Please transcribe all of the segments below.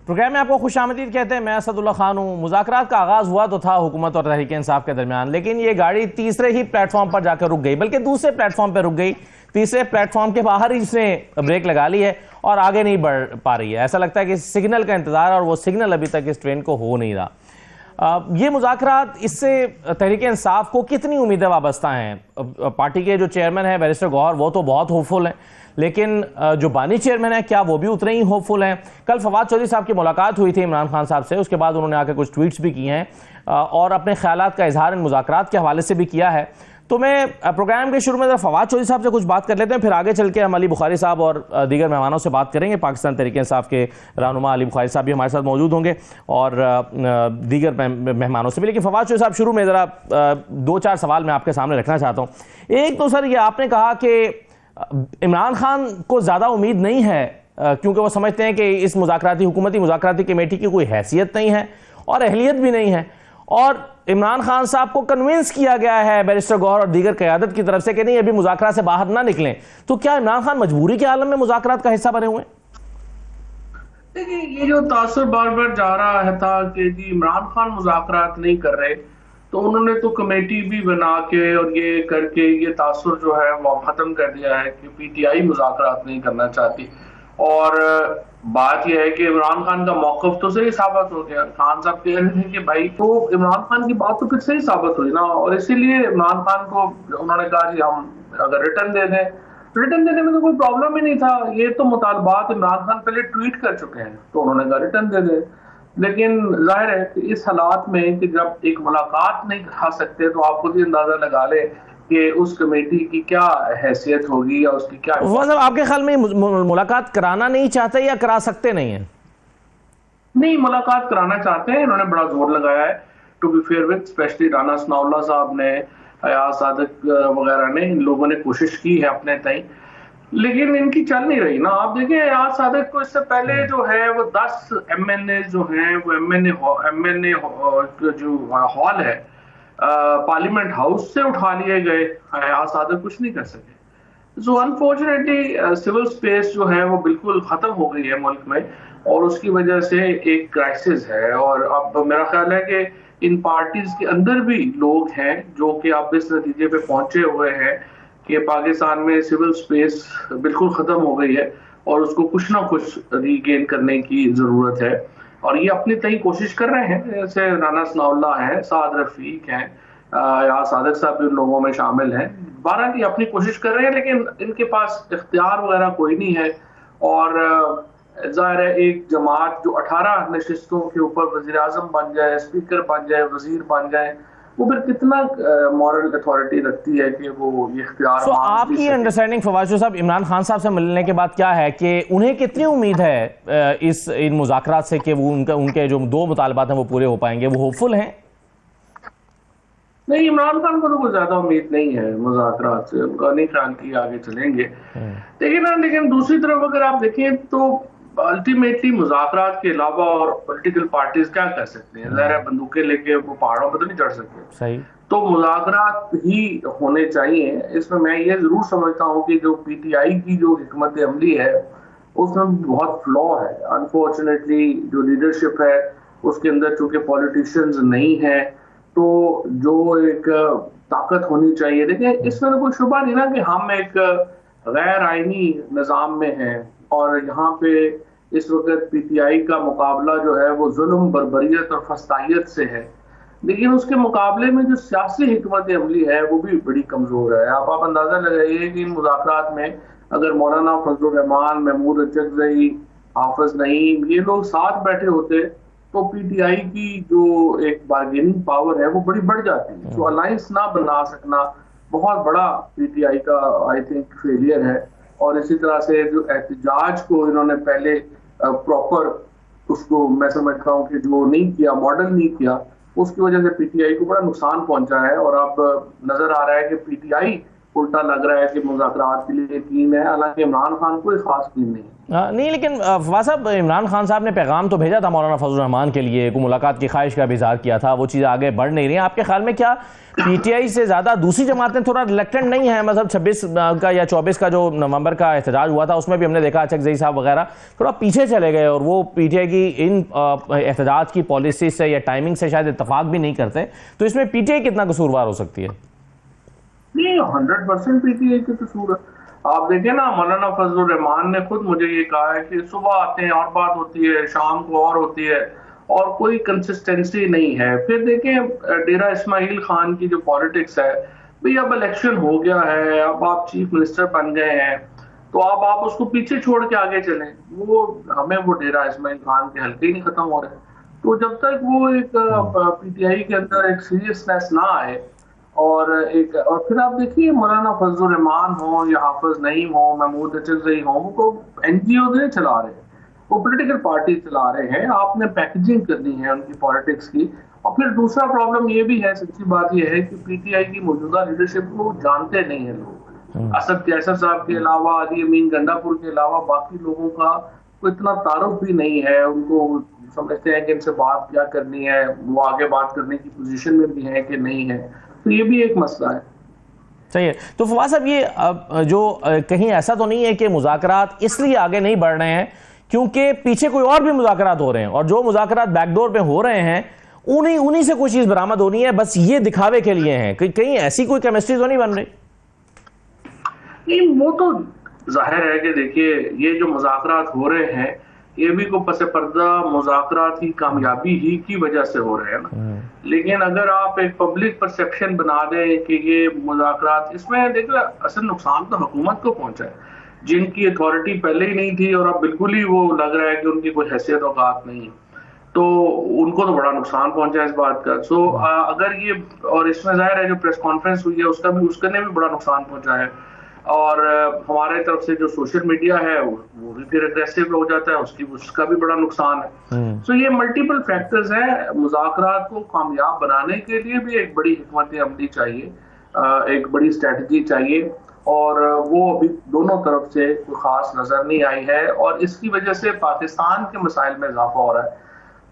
Programme में आपको खुशामदीद कहते हैं। मैं असदुल्ला खान हूँ। मुज़ाकरात का आगाज़ हुआ तो था हुकूमत और तहरीक इंसाफ के दरमियान, लेकिन ये गाड़ी तीसरे ही प्लेटफॉर्म पर जाकर रुक गई, बल्कि दूसरे प्लेटफॉर्म पर रुक गई। तीसरे प्लेटफॉर्म के बाहर ही इसने ब्रेक लगा ली है और आगे नहीं बढ़ पा रही है। ऐसा लगता है कि सिग्नल का इंतजार, और वो सिग्नल अभी तक इस ट्रेन को हो नहीं रहा। ये मुज़ाकरात, इससे तहरीक इंसाफ को कितनी उम्मीदें वाबस्ता हैं? पार्टी के जो चेयरमैन हैं बैरिस्टर गौहर, वो तो बहुत होपफुल हैं, लेकिन जो बानी चेयरमैन है, क्या वो भी उतने ही होपफुल हैं? कल फवाद चौधरी साहब की मुलाकात हुई थी इमरान खान साहब से, उसके बाद उन्होंने आकर कुछ ट्वीट्स भी किए हैं और अपने ख्यालात का इजहार इन मुज़ाकरात के हवाले से भी किया है। तो मैं प्रोग्राम के शुरू में फवाद चौधरी साहब से कुछ बात कर लेते हैं, फिर आगे चल के हम अली बुखारी साहब और दीगर मेहमानों से बात करेंगे। पाकिस्तान तहरीक इंसाफ के रहनुमा अली बुखारी साहब भी हमारे साथ मौजूद होंगे और दीगर मेहमानों से भी। लेकिन फवाद चौधरी साहब, शुरू में ज़रा 2-4 सवाल मैं आपके सामने रखना चाहता हूँ। एक तो सर, ये आपने कहा कि इमरान खान को ज़्यादा उम्मीद नहीं है क्योंकि वो समझते हैं कि इस हुकूमती मुज़ाकराती कमेटी की कोई हैसियत नहीं है और अहलियत भी नहीं है, और इमरान खान साहब को कन्विंस किया गया है बैरिस्टर गौहर और दीगर क़यादत की तरफ से कि नहीं, अभी मुज़ाकरात से बाहर ना निकलें। तो क्या इमरान खान मजबूरी के आलम में मुज़ाकरात का हिस्सा बने हुए? देखिए, ये जो तासुर बार बार जा रहा है था कि जी इमरान खान मुज़ाकरात नहीं कर रहे, तो उन्होंने तो कमेटी भी बना के और ये करके ये तासुर जो है वो खत्म कर दिया है कि पीटीआई मुज़ाकरात नहीं करना चाहती। और बात यह है कि इमरान खान का मौक़िफ़ तो सही साबित हो गया। खान साहब कह रहे थे कि भाई, तो इमरान खान की बात तो फिर सही साबित हुई ना, और इसीलिए इमरान खान को उन्होंने कहा जी हम अगर रिटर्न दे दें, रिटर्न देने में तो कोई प्रॉब्लम ही नहीं था। ये तो मुतालबात इमरान खान पहले ट्वीट कर चुके हैं, तो उन्होंने कहा रिटर्न दे दे। लेकिन जाहिर है कि इस हालात में कि जब एक मुलाकात नहीं करा सकते, तो आप खुद ही अंदाजा लगा ले कि उस कमेटी की क्या हैसियत होगी या उसकी क्या। मतलब आपके ख्याल में मुलाकात कराना नहीं चाहते या करा सकते नहीं है? नहीं, मुलाकात कराना चाहते हैं। इन्होंने बड़ा जोर लगाया है, to be fair with, specially Rana Sanaullah साहब ने, अयाज सादिक वगैरह ने, इन लोगों ने कोशिश की है अपने तय, लेकिन इनकी चल नहीं रही ना। आप देखिए, अयाज सादिक को इससे पहले जो है वो 10 एमएनए जो हैं वो एमएनए जो हॉल है पार्लियामेंट हाउस से उठा लिए गए। अयाज सादिक कुछ नहीं कर सके। सो अनफॉर्चुनेटली सिविल स्पेस जो है वो बिल्कुल खत्म हो गई है मुल्क में, और उसकी वजह से एक क्राइसिस है। और अब मेरा ख्याल है कि इन पार्टीज के अंदर भी लोग हैं जो कि अब इस नतीजे पे पहुंचे हुए हैं कि पाकिस्तान में सिविल स्पेस बिल्कुल खत्म हो गई है और उसको कुछ ना कुछ रीगेन करने की जरूरत है। और ये अपनी तय कोशिश कर रहे हैं, जैसे राना सनाउल्लाह है, साद रफीक हैं, या सादिक साहब भी उन लोगों में शामिल हैं। 12 की अपनी कोशिश कर रहे हैं, लेकिन इनके पास इख्तियार वगैरह कोई नहीं है। और जाहिर है एक जमात जो 18 नशिस्तों के ऊपर वज़ीर आज़म बन जाए, स्पीकर बन जाए, वजीर बन जाए, वो फिर कितना मॉरल अथॉरिटी रखती है कि वो ये इख्तियार। तो आपकी अंडरस्टैंडिंग फवाद साहब इमरान खान साहब से मिलने के बाद क्या है कि उन्हें कितनी उम्मीद है इन मुज़ाकरात से कि वो उनके जो 2 मुतालबात हैं वो पूरे हो पाएंगे? वो होपफुल हैं? नहीं, इमरान खान को तो कोई ज्यादा उम्मीद नहीं है मुज़ाकरात से, उनका नहीं ख्याल कि आगे चलेंगे। लेकिन दूसरी तरफ अगर आप देखें तो अल्टीमेटली मुज़ाकरात के अलावा और पॉलिटिकल पार्टीज क्या कर सकते हैं? ज़ाहिर है बंदूकें लेके वो पहाड़ों पर तो नहीं चढ़ सकते। सही। तो मुज़ाकरात ही होने चाहिए। इसमें मैं ये जरूर समझता हूँ कि जो पीटीआई की जो हिकमत अमली है उसमें बहुत फ्लॉ है। अनफॉर्चुनेटली जो लीडरशिप है उसके अंदर चूंकि पॉलिटिशियंस नहीं है, तो जो एक ताकत होनी चाहिए। देखिए, इसमें तो कोई शुबा नहीं ना कि हम एक गैर आईनी निज़ाम में हैं और यहाँ पे इस वक्त पीटीआई का मुकाबला जो है वो जुल्म, बर्बरियत और फस्तायत से है। लेकिन उसके मुकाबले में जो सियासी हिकमत अमली है वो भी बड़ी कमजोर है। आप अंदाजा लगाइए कि इन मुज़ाकरात में अगर मौलाना फजलुर रहमान, महमूद अचकज़ई, हाफिज नईम, ये लोग साथ बैठे होते तो पीटीआई की जो एक बार्गेनिंग पावर है वो बड़ी बढ़ जाती है। तो अलायंस ना बना सकना बहुत बड़ा पीटीआई का आई थिंक फेलियर है। और इसी तरह से जो एहतजाज को इन्होंने पहले प्रॉपर उसको मैं समझता हूँ कि जो नहीं किया, मॉडल नहीं किया, उसकी वजह से पीटीआई को बड़ा नुकसान पहुंचा है। और अब नजर आ रहा है कि पीटीआई उल्टा लग रहा है कि मुज़ाकरात के लिए टीम है, हालांकि इमरान खान कोई खास टीम नहीं है। नहीं, लेकिन फवाद साहब, इमरान खान साहब ने पैगाम तो भेजा था मौलाना फजल रहमान के लिए, को मुलाकात की ख्वाहिश का भी इज़हार किया था, वो चीज़ें आगे बढ़ नहीं रही हैं। आपके ख्याल में क्या पीटीआई से ज़्यादा दूसरी जमातें थोड़ा रिलेक्टेंट नहीं है? मतलब 26 का या 24 का जो नवंबर का एहतजाज हुआ था, उसमें भी हमने देखा चकजई साहब वगैरह थोड़ा पीछे चले गए और वो पीटीआई की इन एहतजाज की पॉलिसी से या टाइमिंग से शायद इतफाक भी नहीं करते। तो इसमें पीटीआई कितना कसूरवार हो सकती है? नहीं, 100% पीटीआई की कसूर है। आप देखिए ना, मौलाना फजल रहमान ने खुद मुझे ये कहा है कि सुबह आते हैं और बात होती है, शाम को और होती है, और कोई कंसिस्टेंसी नहीं है। फिर देखें डेरा इस्माइल खान की जो पॉलिटिक्स है, भाई अब इलेक्शन हो गया है, अब आप चीफ मिनिस्टर बन गए हैं, तो अब आप उसको पीछे छोड़ के आगे चलें। वो हमें वो डेरा इस्माइल खान के हल्के ही नहीं खत्म हो रहे। तो जब तक वो एक पीटीआई के अंदर एक सीरियसनेस ना आए, और फिर आप देखिए मौलाना फजल रहमान हो या हाफिज नईम हो, महमूद चकजई हो, वो एनजीओ नहीं चला रहे, वो पॉलिटिकल पार्टी चला रहे हैं। आपने पैकेजिंग करनी है उनकी पॉलिटिक्स की। और फिर दूसरा प्रॉब्लम ये भी है, सच्ची बात ये है कि पीटीआई की मौजूदा लीडरशिप को जानते नहीं है लोग। असद कैसर साहब के अलावा, अली अमीन गंडापुर के अलावा बाकी लोगों का कोई इतना तारुफ भी नहीं है। उनको समझते हैं कि इनसे बात क्या करनी है, वो आगे बात करने की पोजीशन में भी है कि नहीं है। तो ये भी एक मसला है। सही है। तो फवाद साहब, ये जो कहीं ऐसा तो नहीं है कि मुज़ाकरात इसलिए आगे नहीं बढ़ रहे हैं क्योंकि पीछे कोई और भी मुज़ाकरात हो रहे हैं, और जो मुज़ाकरात बैकडोर पे हो रहे हैं उन्हीं से कोई चीज बरामद होनी है, बस ये दिखावे के लिए है? कहीं ऐसी कोई केमिस्ट्री तो नहीं बन रही? नहीं, वो तो जाहिर है कि देखिए ये जो मुज़ाकरात हो रहे हैं, ये भी को पसे पर्दा मुज़ाकरात की कामयाबी ही की वजह से हो रहे हैं ना। लेकिन अगर आप एक पब्लिक परसेप्शन बना दें कि ये मुज़ाकरात, इसमें देखिए असल नुकसान तो हुकूमत को पहुंचा है, जिनकी अथॉरिटी पहले ही नहीं थी और अब बिल्कुल ही वो लग रहा है कि उनकी कोई हैसियत औकात नहीं, तो उनको तो बड़ा नुकसान पहुंचा है इस बात का। सो अगर ये, और इसमें जाहिर है जो प्रेस कॉन्फ्रेंस हुई है उसने भी बड़ा नुकसान पहुंचा है। और हमारे तरफ से जो सोशल मीडिया है वो भी फिर अग्रेसिव हो जाता है, उसका भी बड़ा नुकसान है। सो ये मल्टीपल फैक्टर्स हैं। मुज़ाकरात को कामयाब बनाने के लिए भी एक बड़ी हिकमत अमली चाहिए, एक बड़ी स्ट्रेटजी चाहिए, और वो अभी दोनों तरफ से कोई खास नजर नहीं आई है। और इसकी वजह से पाकिस्तान के मसाइल में इजाफा हो रहा है,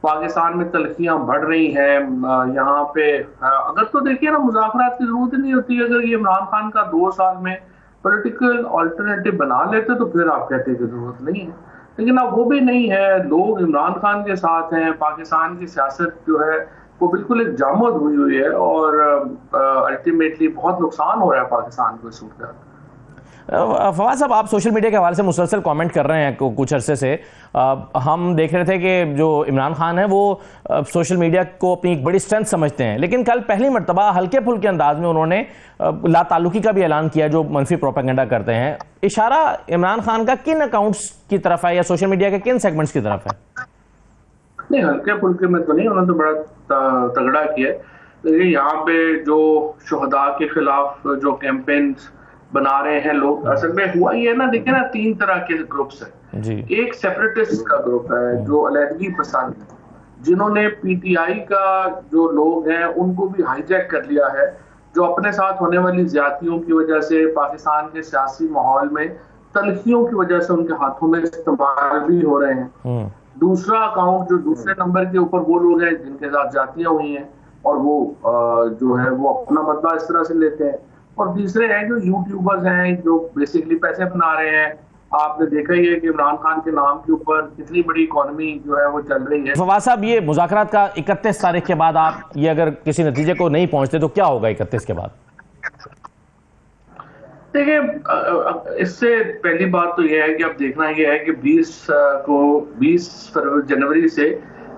पाकिस्तान में तलखियां बढ़ रही हैं। यहाँ पे अगर तो देखिए ना, मुज़ाकरात की जरूरत नहीं होती। अगर ये इमरान खान का 2 साल में पॉलिटिकल ऑल्टरनेटिव बना लेते तो फिर आप कहते कि जरूरत नहीं है, लेकिन अब वो भी नहीं है। लोग इमरान खान के साथ हैं। पाकिस्तान की सियासत जो है वो बिल्कुल एक जामद हुई है, और अल्टीमेटली बहुत नुकसान हो रहा है पाकिस्तान को इस सूरत। फवाद साहब, आप सोशल मीडिया के हवाले से मुसलसल कमेंट कर रहे हैं कुछ अरसे से। हम देख रहे थे कि जो इमरान खान है वो सोशल मीडिया को अपनी एक बड़ी स्ट्रेंथ समझते हैं, लेकिन कल पहली मर्तबा हल्के फुल्के अंदाज में उन्होंने लाताल्लुकी का भी ऐलान किया, जो मनफी प्रोपेगेंडा करते हैं। इशारा इमरान खान का किन अकाउंट्स की तरफ है या सोशल मीडिया के किन सेगमेंट्स की तरफ है? नहीं, हल्के फुल्के में तो नहीं, उन्होंने तो बड़ा तगड़ा किया। देखिए यहाँ पे जो शुहदा के खिलाफ जो कैंपेन बना रहे हैं लोग, असल में हुआ ये ना, देखिए ना 3 तरह के ग्रुप्स हैं जी। एक सेपरेटिस्ट का ग्रुप है जो अलहदगी पसंद, जिन्होंने पीटीआई का जो लोग हैं उनको भी हाईजैक कर लिया है, जो अपने साथ होने वाली ज्यादतियों की वजह से पाकिस्तान के सियासी माहौल में तलखियों की वजह से उनके हाथों में इस्तेमाल भी हो रहे हैं। दूसरा अकाउंट जो दूसरे नंबर के ऊपर वो लोग हैं जिनके साथ जातियां हुई हैं, और वो जो है वो अपना बदला इस तरह से लेते हैं। और तीसरे हैं जो यूट्यूबर्स हैं जो बेसिकली पैसे बना रहे हैं। आपने देखा ही है कि इमरान खान के नाम के ऊपर कितनी बड़ी इकोनॉमी जो है वो चल रही है। फवाद साहब, ये मुज़ाकरात का 31 तारीख के बाद आप ये अगर किसी नतीजे को नहीं पहुंचते तो क्या होगा 31 के बाद? देखिए, इससे पहली बात तो यह है कि अब देखना यह है कि 20 जनवरी से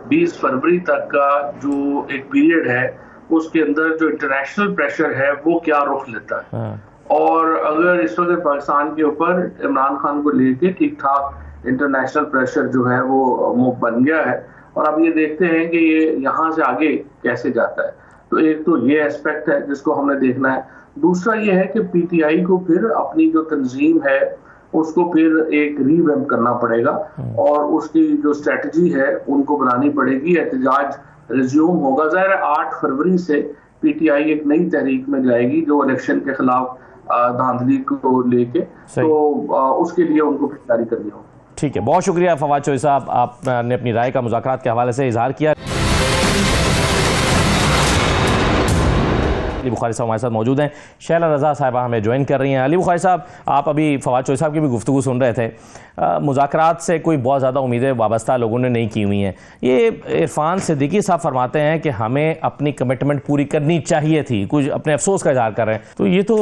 20 फरवरी तक का जो एक पीरियड है उसके अंदर जो इंटरनेशनल प्रेशर है वो क्या रुख लेता है। और अगर इस वक्त पाकिस्तान के ऊपर इमरान खान को लेके ठीक ठाक इंटरनेशनल प्रेशर जो है वो बन गया है, और अब ये देखते हैं कि ये यहाँ से आगे कैसे जाता है। तो एक तो ये एस्पेक्ट है जिसको हमने देखना है। दूसरा ये है कि पीटीआई को फिर अपनी जो तंजीम है उसको फिर एक रीवैम्प करना पड़ेगा, और उसकी जो स्ट्रेटजी है उनको बनानी पड़ेगी। एहतजाज रिज्यूम होगा, ज़ाहिर है 8 फरवरी से पीटीआई एक नई तहरीक में जाएगी जो इलेक्शन के खिलाफ धांधली को लेके, तो उसके लिए उनको गिरफ्तारी करनी होगी। ठीक है, बहुत शुक्रिया फवाद चौधरी साहब, आपने अपनी राय का मुज़ाकरात के हवाले से इजहार किया। अली बुखारी साहब हमारे साथ मौजूद हैं, शैला रज़ा साहिबा हमें ज्वाइन कर रही हैं। अली बुखारी साहब, आप अभी फवाद चौधरी साहब की भी गुफ्तगू सुन रहे थे। मुज़ाकरात से कोई बहुत ज़्यादा उम्मीदें वाबस्ता लोगों ने नहीं की हुई हैं। ये इरफान सिद्दीकी साहब फरमाते हैं कि हमें अपनी कमिटमेंट पूरी करनी चाहिए थी, कुछ अपने अफसोस का इजहार कर रहे हैं। तो ये तो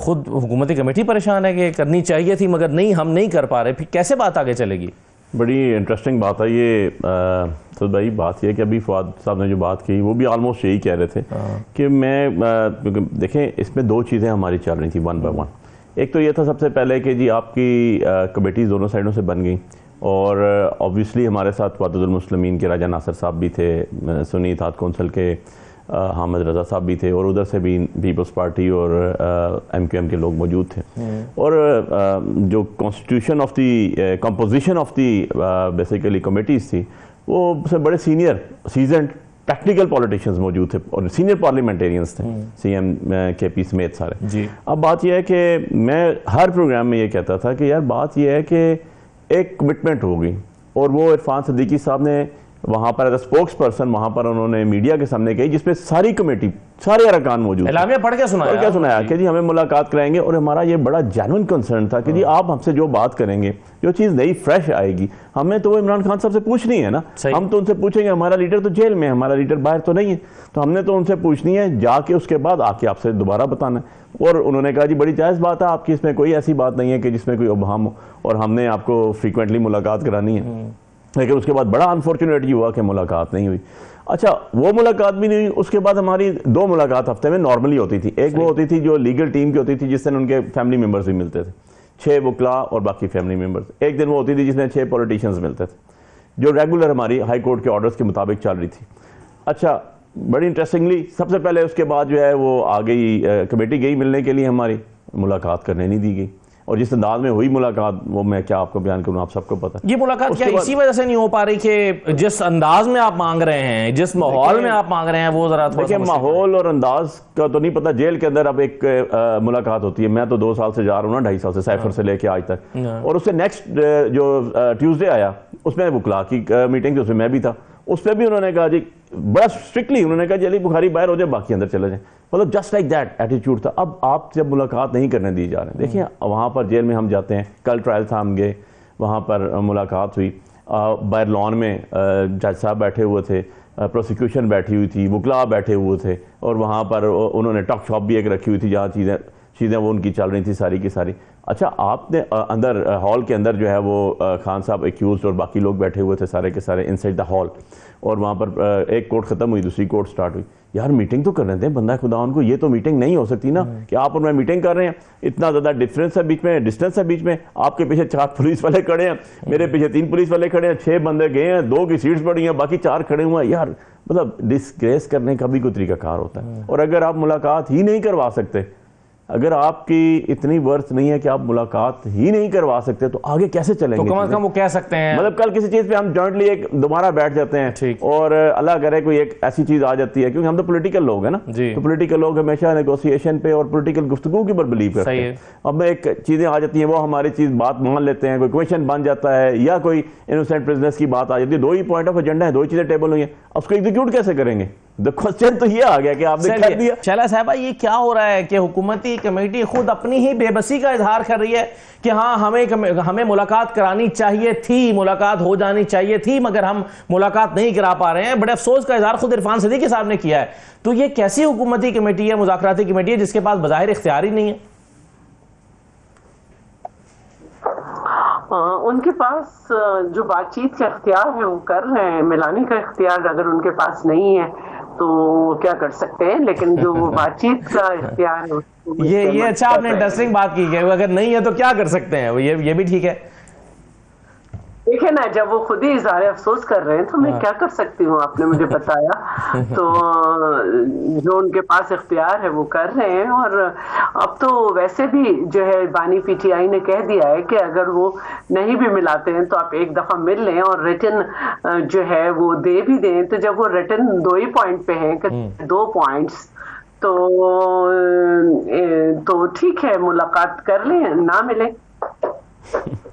खुद हुकूमती कमेटी परेशान है कि करनी चाहिए थी मगर नहीं, हम नहीं कर पा रहे, फिर कैसे बात आगे चलेगी? बड़ी इंटरेस्टिंग बात है ये। तो भाई बात यह कि अभी फवाद साहब ने जो बात की वो भी ऑलमोस्ट यही कह रहे थे कि मैं देखें, इसमें दो चीज़ें हमारी चल रही थी वन बाय वन। एक तो ये था सबसे पहले कि जी आपकी कमेटी दोनों साइडों से बन गई, और ऑब्वियसली हमारे साथ वहादतुल मुस्लिमीन के राजा नासिर साहब भी थे, सुन्नी इत्तेहाद कौंसिल के हामिद रज़ा साहब भी थे, और उधर से भी पीपल्स पार्टी और MQM के लोग मौजूद थे। और जो constitution of the composition of the basically committees थी, वो से बड़े सीनियर सीजेंड टेक्निकल पॉलिटिशियंस मौजूद थे और सीनियर पार्लियामेंटेरियंस थे, CM KP समेत सारे जी। अब बात यह है कि मैं हर प्रोग्राम में ये कहता था कि यार बात यह है कि एक कमिटमेंट होगी, और वो इरफान सिद्दीकी साहब ने वहां पर एज अ स्पोक्स पर्सन वहां पर उन्होंने मीडिया के सामने कही, जिसमें सारी कमेटी सारे अरकान मौजूद एलामिया पढ़ के सुनाया कि जी हमें मुलाकात कराएंगे। और हमारा ये बड़ा जेन्युइन कंसर्न था कि जी आप हमसे जो बात करेंगे, जो चीज़ नई फ्रेश आएगी, हमें तो इमरान खान साहब से पूछनी है ना। हम तो उनसे पूछेंगे, हमारा लीडर तो जेल में है, हमारा लीडर बाहर तो नहीं है, तो हमने तो उनसे पूछनी है, जाके उसके बाद आके आपसे दोबारा बताना है। और उन्होंने कहा जी बड़ी जायज़ बात है आपकी, इसमें कोई ऐसी बात नहीं है कि जिसमें कोई अबहम हो, और हमने आपको फ्रीक्वेंटली मुलाकात करानी है। लेकिन उसके बाद बड़ा अनफॉर्चुनेट ये हुआ कि मुलाकात नहीं हुई। अच्छा, वो मुलाकात भी नहीं हुई, उसके बाद हमारी 2 मुलाकात हफ्ते में नॉर्मली होती थी। एक वो होती थी जो लीगल टीम की होती थी, जिस दिन उनके फैमिली मेम्बर्स भी मिलते थे, 6 वकला और बाकी फैमिली मेम्बर्स। एक दिन वो होती थी जिसमें 6 पॉलिटिशियंस मिलते थे, जो रेगुलर हमारी हाई कोर्ट के ऑर्डर्स के मुताबिक चल रही थी। अच्छा, बड़ी इंटरेस्टिंगली सबसे पहले उसके बाद जो है वो आ गई कमेटी गई मिलने के लिए, हमारी मुलाकात करने नहीं दी गई। और जिस अंदाज में हुई मुलाकात, वो मैं क्या आपको बयान करूं, आप सबको पता। ये मुलाकात क्या इसी वजह से नहीं हो पा रही कि जिस अंदाज में आप मांग रहे हैं, जिस माहौल में आप मांग रहे हैं, वो जरा थोड़ा माहौल और अंदाज का तो नहीं पता। जेल के अंदर अब एक मुलाकात होती है, मैं तो 2 साल से जा रहा हूँ ना, 2.5 साल से, साइफर से लेके आज तक, और उससे नेक्स्ट जो ट्यूसडे आया उसमें वकला की मीटिंग थी, उसमें मैं भी था। उस पर भी उन्होंने कहा जी बड़ा स्ट्रिक्टली उन्होंने कहा जी अली बुखारी बाहर हो जाए, बाकी अंदर चले जाए, मतलब जस्ट लाइक दैट एटीट्यूड था। अब आप जब मुलाकात नहीं करने दी जा रहे हैं, देखिए वहाँ पर जेल में हम जाते हैं, कल ट्रायल था, हम गए, वहाँ पर मुलाकात हुई, बाहर लॉन में जज साहब बैठे हुए थे, प्रोसिक्यूशन बैठी हुई थी, वकला बैठे हुए थे, और वहाँ पर उन्होंने टॉक शॉप भी एक रखी हुई थी जहाँ चीज़ें वो उनकी चल रही थी सारी की सारी। अच्छा, आपने अंदर हॉल के अंदर जो है वो खान साहब एक्यूज और बाकी लोग बैठे हुए थे सारे के सारे इनसाइड द हॉल, और वहाँ पर एक कोर्ट ख़त्म हुई, दूसरी कोर्ट स्टार्ट हुई। यार मीटिंग तो कर रहे थे बंदा खुदा उनको, ये तो मीटिंग नहीं हो सकती ना कि आप और मैं मीटिंग कर रहे हैं, इतना ज़्यादा डिफरेंस है बीच में, डिस्टेंस है बीच में, आपके पीछे 4 पुलिस वाले खड़े हैं, मेरे पीछे 3 पुलिस वाले खड़े हैं, 6 बंदे गए हैं, 2 की सीट्स पड़ी हैं, बाकी 4 खड़े हुए हैं। यार मतलब डिस्ग्रेस करने का भी कोई तरीकाकार होता है। और अगर आप मुलाकात ही नहीं करवा सकते, अगर आपकी इतनी वर्थ नहीं है कि आप मुलाकात ही नहीं करवा सकते, तो आगे कैसे चलेंगे? तो कम से कम वो कह सकते हैं, मतलब कल किसी चीज पे हम जॉइंटली एक दोबारा बैठ जाते हैं, और अल्लाह करे कोई एक ऐसी चीज आ जाती है, क्योंकि हम तो पॉलिटिकल लोग हैं ना, तो पॉलिटिकल लोग हमेशा नेगोशिएशन पे और पॉलिटिकल गुफ्तगू के ऊपर बिलीव करते हैं। अब एक चीजें आ जाती हैं, वो हमारी चीज बात मान लेते हैं, कोई क्वेश्चन बन जाता है, या कोई इनोसेंट प्रिजनर्स की बात आ जाती है, 2 ही पॉइंट ऑफ एजेंडा है, 2 ही चीजें टेबल हुई है, उसको एग्जीक्यूट कैसे करेंगे? क्वेश्चन तो ये आ गया कि आपने कर दिया। शैला साहबा, ये क्या हो रहा है कि हुकूमती कमेटी खुद अपनी ही बेबसी का इजहार कर रही है कि हाँ हमें मुलाकात करानी चाहिए थी, मुलाकात हो जानी चाहिए थी, मगर हम मुलाकात नहीं करा पा रहे हैं। बड़े अफसोस का इजहार खुद इरफान सिद्दीकी साहब ने किया है। तो ये कैसी हुकूमती कमेटी है, मुज़ाकराती कमेटी है, जिसके पास बज़ाहिर इख्तियार ही नहीं है? उनके पास जो बातचीत का इख्तियार है वो कर रहे हैं, मिलाने का इख्तियार अगर उनके पास नहीं है तो क्या कर सकते हैं, लेकिन जो बातचीत का इख्तियार है ये अच्छा आपने इंटरेस्टिंग बात की है, अगर नहीं है तो क्या कर सकते हैं, ये भी ठीक है। देखिए ना, जब वो खुद ही इज़हार अफसोस कर रहे हैं तो मैं क्या कर सकती हूँ, आपने मुझे बताया। तो जो उनके पास इख्तियार है वो कर रहे हैं। और अब तो वैसे भी जो है बानी PTI ने कह दिया है कि अगर वो नहीं भी मिलाते हैं तो आप एक दफा मिल लें और रिटन जो है वो दे भी दें। तो जब वो रिटन 2 ही पॉइंट पे हैं कि 2 पॉइंट्स, तो ठीक है, मुलाकात कर लें, ना मिले।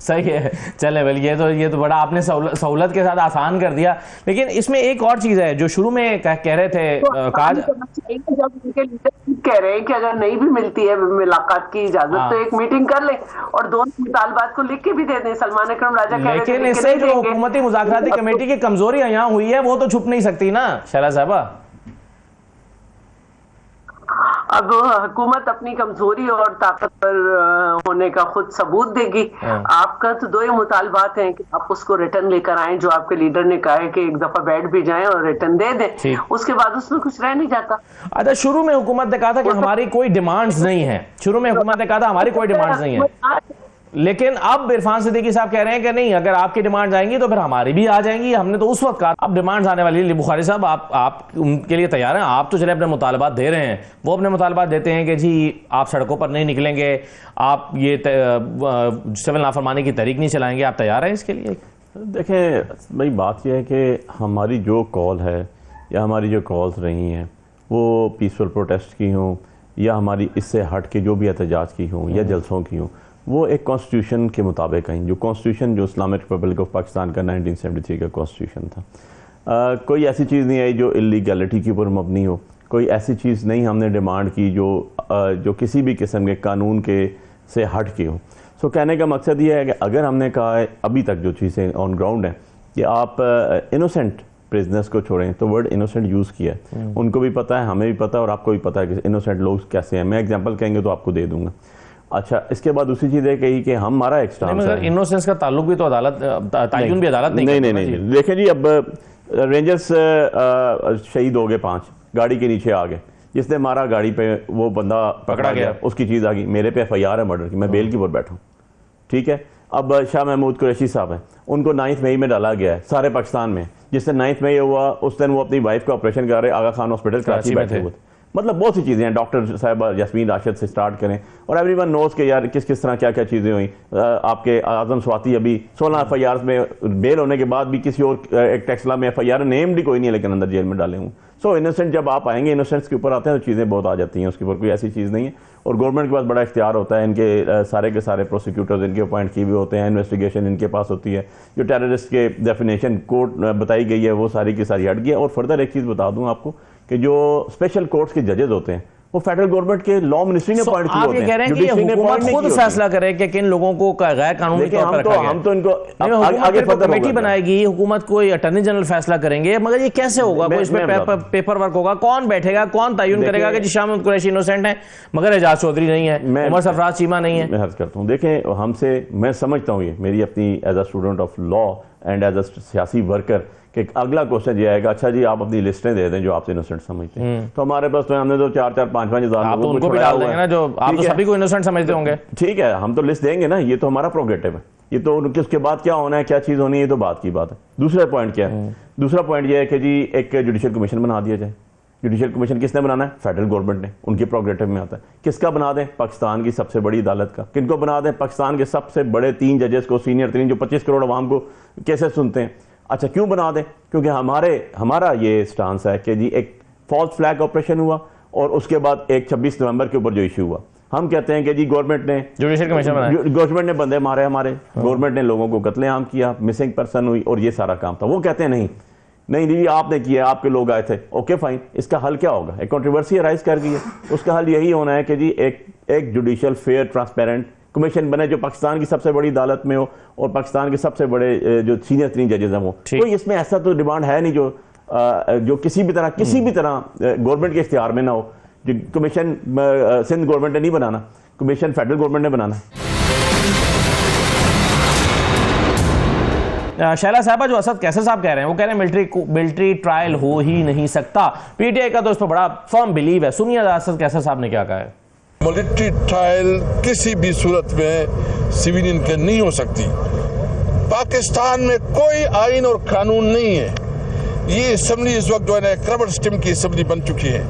सही है, चले वेल, ये तो बड़ा आपने सहूलत के साथ आसान कर दिया। लेकिन इसमें एक और चीज है जो शुरू में कह रहे थे, तो जब उनके लीडर कह रहे हैं कि अगर नहीं भी मिलती है मुलाकात की इजाजत तो एक मीटिंग कर ले और दोनों मुतालबात को लिख के भी दे दें। सलमान अकरम राजा कह रहे थे, लेकिन इससे जो हुकूमती मुज़ाकराती कमेटी की कमजोरियां यहाँ हुई है वो तो छुप नहीं सकती ना शैला साहबा। अब हुकूमत अपनी कमजोरी और ताकतवर होने का खुद सबूत देगी। आपका तो दो ही मुतालबात हैं कि आप उसको रिटर्न लेकर आएं, जो आपके लीडर ने कहा है कि एक दफा बैठ भी जाएं और रिटर्न दे दें, उसके बाद उसमें कुछ रह नहीं जाता। अच्छा, शुरू में हुकूमत ने कहा था कि हमारी कोई डिमांड्स नहीं है, शुरू में हुकूमत ने कहा था हमारी कोई डिमांड्स नहीं है, लेकिन अब इरफान सिद्दीकी साहब कह रहे हैं कि नहीं, अगर आपकी डिमांड आएंगी तो फिर हमारी भी आ जाएंगी। हमने तो उस वक्त कहा अब डिमांड्स आने वाली है। बुखारी साहब, आप उनके लिए तैयार हैं? आप तो चले अपने मुतालबात दे रहे हैं, वो अपने मुतालबात देते हैं कि जी आप सड़कों पर नहीं निकलेंगे, आप ये सिविल नाफरमानी की तहरीक नहीं चलाएंगे, आप तैयार हैं इसके लिए? देखें भाई, बात यह है कि हमारी जो कॉल है या हमारी जो कॉल्स रही हैं वो पीसफुल प्रोटेस्ट की हों या हमारी इससे हट के जो भी एहतजाज की हों या जलसों की हों, वो एक कॉन्स्टिट्यूशन के मुताबिक हैं। जो कॉन्स्टिट्यूशन जो इस्लामिक रिपब्लिक ऑफ पाकिस्तान का 1973 का कॉन्स्टिट्यूशन था, कोई ऐसी चीज़ नहीं आई जो इलीगैलिटी के ऊपर मबनी हो, कोई ऐसी चीज़ नहीं हमने डिमांड की जो किसी भी किस्म के कानून के से हट के हो। सो कहने का मकसद ये है कि अगर हमने कहा है अभी तक जो चीज़ें ऑन ग्राउंड हैं कि आप इनोसेंट प्रिजनर्स को छोड़ें, तो वर्ड इनोसेंट यूज़ किया है, उनको भी पता है, हमें भी पता है और आपको भी पता है कि इनोसेंट लोग कैसे हैं। मैं एग्जांपल कहेंगे तो आपको दे दूंगा। अच्छा, इसके बाद दूसरी चीज़ है कही कि हमारा एक स्टांस है, इनोसेंस का ताल्लुक भी तो अदालत, तायुन भी अदालत नहीं। देखें जी, अब रेंजर्स शहीद हो गए, 5 गाड़ी के नीचे आ गए, जिसने मारा गाड़ी पे वो बंदा पकड़ा गया, उसकी चीज़ आ गई, मेरे पे FIR है मर्डर की, मैं बेल की पर बैठा हूँ, ठीक है। अब शाह महमूद कुरैशी साहब हैं, उनको 9 मई में डाला गया है सारे पाकिस्तान में। जिससे 9 मई हुआ उस दिन वो अपनी वाइफ का ऑपरेशन कर रहे आगा खान हॉस्पिटल कराची बैठे हुए थे। मतलब बहुत सी चीज़ें हैं, डॉक्टर साहब यास्मीन राशिद से स्टार्ट करें और एवरीवन नोज के यार किस तरह क्या क्या चीज़ें हुई। आपके आजम स्वाति अभी 16 FIR में बेल होने के बाद भी किसी और एक टेक्सला में FIR नेम्ड ही कोई नहीं है, लेकिन अंदर जेल में डाले हूँ। सो इनोसेंट जब आप आएंगे, इनोसेंट्स के ऊपर आते हैं तो चीज़ें बहुत आ जाती हैं, उसके ऊपर कोई ऐसी चीज़ नहीं है। और गवर्नमेंट के पास बड़ा इख्तियार होता है, इनके सारे के सारे प्रोसिक्यूटर्स इनके अपॉइंट किए हुए होते हैं, इन्वेस्टिगेशन इनके पास होती है, जो टेररिस्ट के डेफिनेशन कोर्ट बताई गई है वो सारी की सारी हट गई है। और फर्दर एक चीज़ बता दूँ आपको कि जो स्पेशल कोर्ट्स के जजेस होते हैं वो फेडरल गवर्नमेंट के लॉ मिनिस्ट्री ने अपॉइंट किए होते हैं। आप ये कह रहे हैं कि हुकूमत खुद फैसला करे कि किन लोगों को गैर कानूनी तौर पर रखा गया। हम तो इनको आगे कमेटी बनाएगी, हुकूमत कोई अटॉर्नी जनरल फैसला करेंगे, मगर ये कैसे होगा? कोई इसमें पेपर वर्क होगा, कौन बैठेगा, कौन तयन करेगा कि शाह महमूद कुरैशी इनोसेंट है मगर एजाज चौधरी नहीं है, उमर सरफराज चीमा नहीं है? मैं अर्ज करता हूँ, देखें हमसे, मैं समझता हूँ ये मेरी अपनी as a student of law and as a सियासी वर्कर कि अगला क्वेश्चन ये आएगा, अच्छा जी आप अपनी लिस्टें दे दें जो आपसे इनोसेंट समझते हैं। तो हमारे पास तो हमने तो 4-4, 5-5 हज़ार आप तो उनको भी डाल देंगे ना, जो आप तो सभी को इनोसेंट समझते होंगे। ठीक है, हम तो लिस्ट देंगे ना, ये तो हमारा प्रोग्रेटिव है, ये तो उसके बाद क्या होना है, क्या चीज़ होनी है, ये तो बात की बात है। दूसरा पॉइंट क्या है? दूसरा पॉइंट ये है कि जी एक जुडिशल कमीशन बना दिया जाए। जुडिशल कमीशन किसने बनाना है? फेडरल गवर्नमेंट ने, उनके प्रोग्रेटिव में आता है। किसका बना दें? पाकिस्तान की सबसे बड़ी अदालत का। किनको बना दें? पाकिस्तान के सबसे बड़े 3 जजेस को, सीनियर 3 जो 25 करोड़ आवाम को कैसे सुनते हैं। अच्छा, क्यों बना दें? क्योंकि हमारा ये स्टांस है कि जी एक फॉल्स फ्लैग ऑपरेशन हुआ और उसके बाद एक 26 नवंबर के ऊपर जो इशू हुआ, हम कहते हैं कि जी गवर्नमेंट ने जुडिशल कमीशन बनाया, गवर्नमेंट ने बंदे मारे, हमारे गवर्नमेंट ने लोगों को कत्लेआम किया, मिसिंग पर्सन हुई और ये सारा काम था। वो कहते हैं नहीं जी आपने किया, आपके लोग आए थे, ओके फाइन, इसका हल क्या होगा? एक कंट्रोवर्सी राइज कर गई है, उसका हल यही होना है कि जी एक जुडिशल फेयर ट्रांसपेरेंट कमीशन बने जो पाकिस्तान की सबसे बड़ी अदालत में हो और पाकिस्तान के सबसे बड़े जो सीनियर 3 जजेस हैं वो। कोई इसमें ऐसा तो डिमांड है नहीं जो किसी भी तरह गवर्नमेंट के इख्तियार में ना हो। जो कमीशन सिंध गवर्नमेंट ने नहीं बनाना, कमीशन फेडरल गवर्नमेंट ने बनाना। शैला साहबा, जो असद कैसर साहब कह रहे हैं, वो कह रहे हैं मिलिट्री ट्रायल हो ही नहीं सकता। PTI का तो इस पर बड़ा फर्म बिलीव है। सुनिए असद कैसर साहब ने क्या कहा है। मिलिट्री ट्रायल किसी भी सूरत में सिविलियन के नहीं हो सकती। पाकिस्तान में कोई आइन और कानून नहीं है। ये असम्बली इस वक्त जो है ना रबर स्टैम्प की असम्बली बन चुकी है।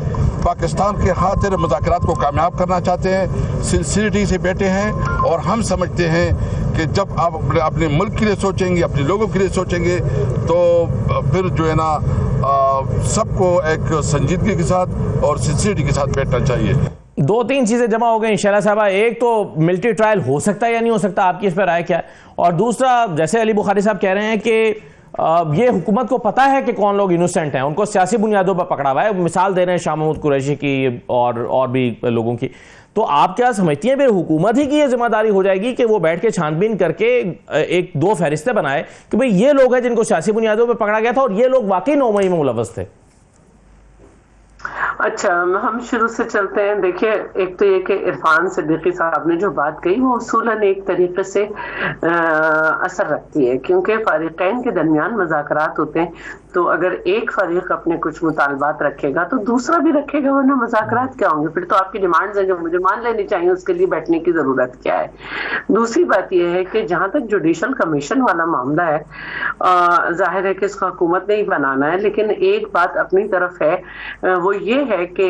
पाकिस्तान के खातिर मुज़ाकरात को कामयाब करना चाहते हैं, सिंसियरिटी से बैठे हैं और हम समझते हैं कि जब आप अपने मुल्क के लिए सोचेंगे, अपने लोगों के लिए सोचेंगे, तो फिर जो है ना सबको एक संजीदगी के साथ और सिंसियरिटी के साथ बैठना चाहिए। दो तीन चीजें जमा हो गई शैला साहबा, एक तो मिलिट्री ट्रायल हो सकता है या नहीं हो सकता, आपकी इस पर राय क्या है? और दूसरा, जैसे अली बुखारी साहब कह रहे हैं कि ये हुकूमत को पता है कि कौन लोग इनोसेंट हैं, उनको सियासी बुनियादों पर पकड़ा हुआ है, मिसाल दे रहे हैं शाह महमूद कुरैशी की और भी लोगों की। तो आप क्या समझती हैं फिर हुकूमत ही की ये जिम्मेदारी हो जाएगी कि वो बैठ के छानबीन करके एक दो फहरिस्तें बनाए कि भाई ये लोग हैं जिनको सियासी बुनियादों पर पकड़ा गया था और ये लोग वाकई 9 मई में मुलव्वस थे? अच्छा, हम शुरू से चलते हैं। देखिए, एक तो ये कि इरफान सिद्दीकी साहब ने जो बात कही वो उसूलन एक तरीके से असर रखती है, क्योंकि फरीकैन के दरमियान मुज़ाकरात होते हैं, तो अगर एक फरीक अपने कुछ मुतालबात रखेगा तो दूसरा भी रखेगा, वरना मुज़ाकरात क्या होंगे? फिर तो आपकी डिमांड्स हैं जो मुझे मान लेनी चाहिए, उसके लिए बैठने की जरूरत क्या है? दूसरी बात यह है कि जहां तक जुडिशल कमीशन वाला मामला है, जाहिर है कि इसको हुकूमत ने ही बनाना है, लेकिन एक बात अपनी तरफ है, वो ये है कि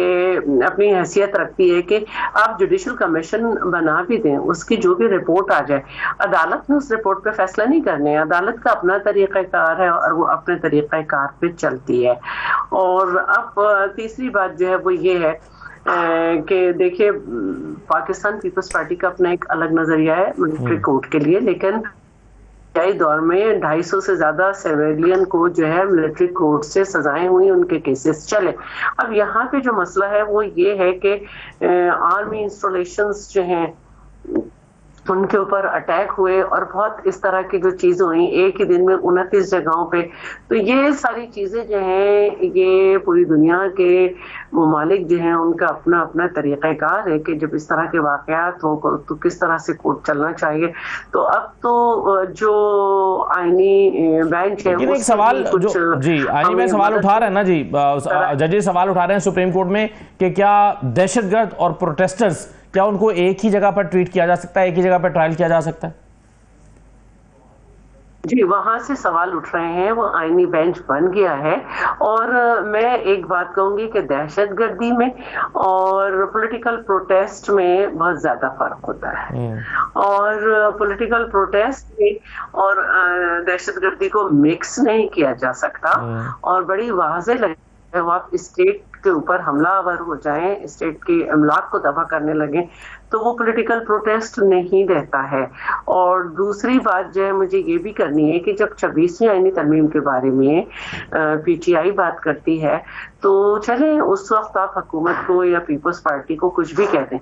अपनी हैसियत रखती है कि आप जुडिशल कमीशन बना भी दें, उसकी जो भी रिपोर्ट आ जाए, अदालत ने उस रिपोर्ट पे फैसला नहीं करने है। अदालत का अपना तरीक़ाकार है और वो अपने तरीक़ाकार पे चलती है। और अब तीसरी बात जो है वो ये है कि देखिए, पाकिस्तान पीपल्स पार्टी का अपना एक अलग नजरिया है मिलिट्री कोर्ट के लिए, लेकिन दौर में 250 से ज्यादा सिविलियन को जो है मिलिट्री कोर्ट से सजाएं हुई, उनके केसेस चले। अब यहाँ पे जो मसला है वो ये है कि आर्मी इंस्टॉलेशंस जो हैं उनके ऊपर अटैक हुए और बहुत इस तरह की जो चीजें हुई एक ही दिन में 29 जगहों पे। तो ये सारी चीजें जो हैं, ये पूरी दुनिया के ममालिक जो हैं उनका अपना अपना तरीक़ाकार है कि जब इस तरह के वाक़यात हो तो किस तरह से कोर्ट चलना चाहिए। तो अब तो जो आईनी बेंच है, एक सवाल जो जी आईनी में सवाल उठा रहे हैं ना जी, जजेस सवाल उठा रहे हैं सुप्रीम कोर्ट में कि क्या दहशतगर्द और प्रोटेस्टर्स, क्या उनको एक ही जगह पर ट्रीट किया जा सकता है, एक ही जगह पर ट्रायल किया जा सकता है? जी, वहां से सवाल उठ रहे हैं, वो आईनी बेंच बन गया है। और मैं एक बात कहूंगी कि दहशतगर्दी में और पॉलिटिकल प्रोटेस्ट में बहुत ज्यादा फर्क होता है, और पॉलिटिकल प्रोटेस्ट में और दहशतगर्दी को मिक्स नहीं किया जा सकता। और बड़ी वाज़े लगे वो आप स्टेट के ऊपर हमलावर हो जाएं, स्टेट के अमलाक को तबाह करने लगे, तो वो पॉलिटिकल प्रोटेस्ट नहीं रहता है। और दूसरी बात जो है मुझे ये भी करनी है कि जब 26वीं आईनी तरमीम के बारे में पीटीआई बात करती है तो चले उस वक्त आप हुकूमत को या पीपल्स पार्टी को कुछ भी कह दें,